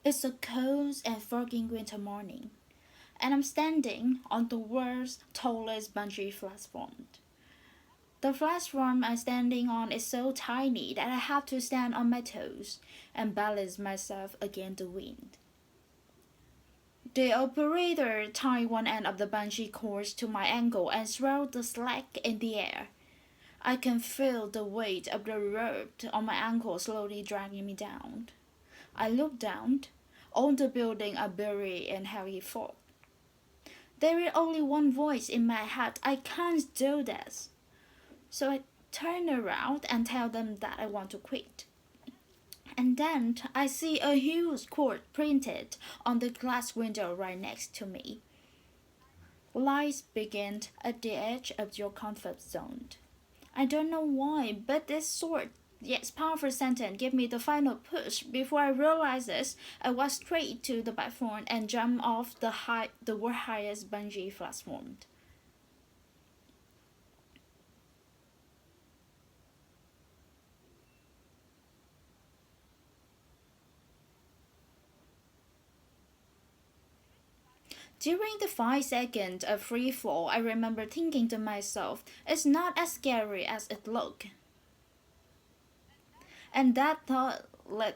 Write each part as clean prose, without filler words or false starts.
It's a cold and foggy winter morning, and I'm standing on the world's tallest bungee platform. The platform I'm standing on is so tiny that I have to stand on my toes and balance myself against the wind. The operator tied one end of the bungee cord to my ankle and threw the slack in the air. I can feel the weight of the rope on my ankle slowly dragging me down. I look down. All the buildings are buried in heavy fog. There is only one voice in my head: I can't do this. So I turn around and tell them that I want to quit. And then I see a huge quote printed on the glass window right next to me. Life begins at the edge of your comfort zone. I don't know why, but this short yet powerful sentence gave me the final push. Before I realized this, I walked straight to the platform and jumped off the world's highest bungee platform. During the 5 seconds of free fall, I remember thinking to myself, it's not as scary as it looks. And that thought led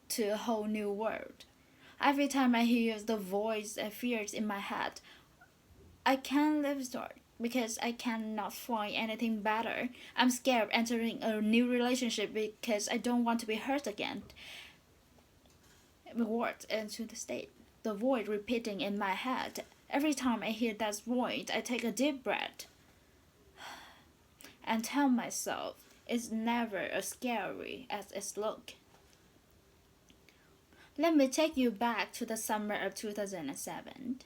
to a whole new world. Every time I hear the voice of fears in my head, I can't live short because I cannot find anything better. I'm scared entering a new relationship because I don't want to be hurt again. Words into the state. The voice repeating in my head. Every time I hear that voice, I take a deep breath and tell myself it's never as scary as it looks. Let me take you back to the summer of 2007.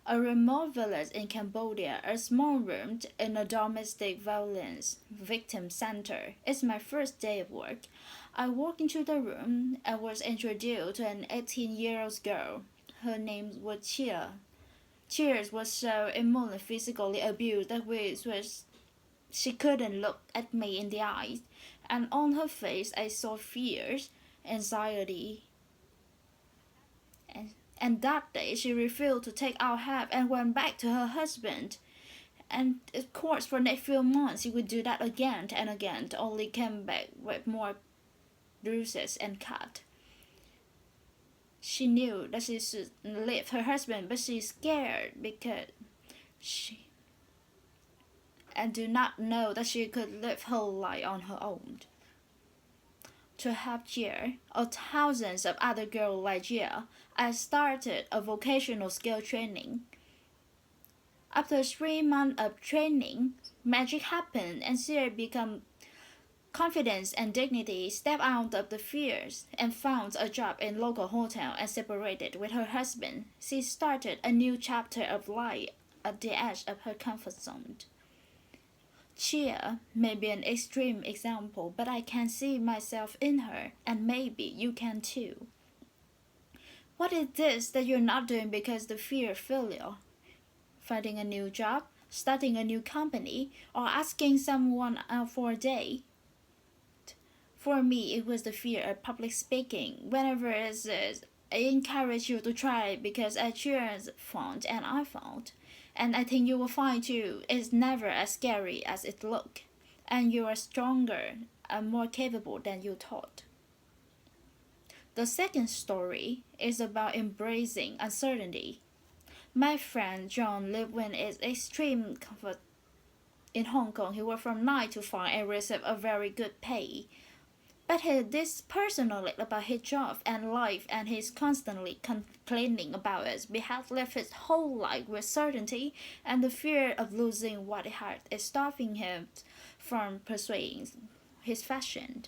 A remote village in Cambodia, a small room in a domestic violence victim center. It's my first day of work. I walked into the room and was introduced to an 18-year-old girl. Her name was Chia. Chia was so emotionally physically abused that she couldn't look at me in the eyes, and on her face I saw fears, anxiety, and that day she refused to take our help and went back to her husband. And of course, for the next few months, she would do that again and again, to only come back with more bruises and cut. She knew that she should leave her husband, but she's scared because she and do not know that she could live her life on her own. To help Jia, or thousands of other girls like Jia, I started a vocational skill training. After 3 months of training, magic happened and Jia became confidence and dignity, stepped out of the fears and found a job in local hotel and separated with her husband. She started a new chapter of life at the edge of her comfort zone. Chia may be an extreme example, but I can see myself in her, and maybe you can too. What is this that you're not doing because the fear of failure? Finding a new job, starting a new company, or asking someone out for a date? For me, it was the fear of public speaking. Whenever it says, I encourage you to try it because I cheers found and I found. And I think you will find too, it's never as scary as it looks. And you are stronger and more capable than you thought. The second story is about embracing uncertainty. My friend John lived in extreme comfort in Hong Kong. He worked from 9 to 5 and received a very good pay. But he this personally about his job and life, and he's constantly complaining about it. He has lived his whole life with certainty, and the fear of losing what he had is stopping him from pursuing his passion.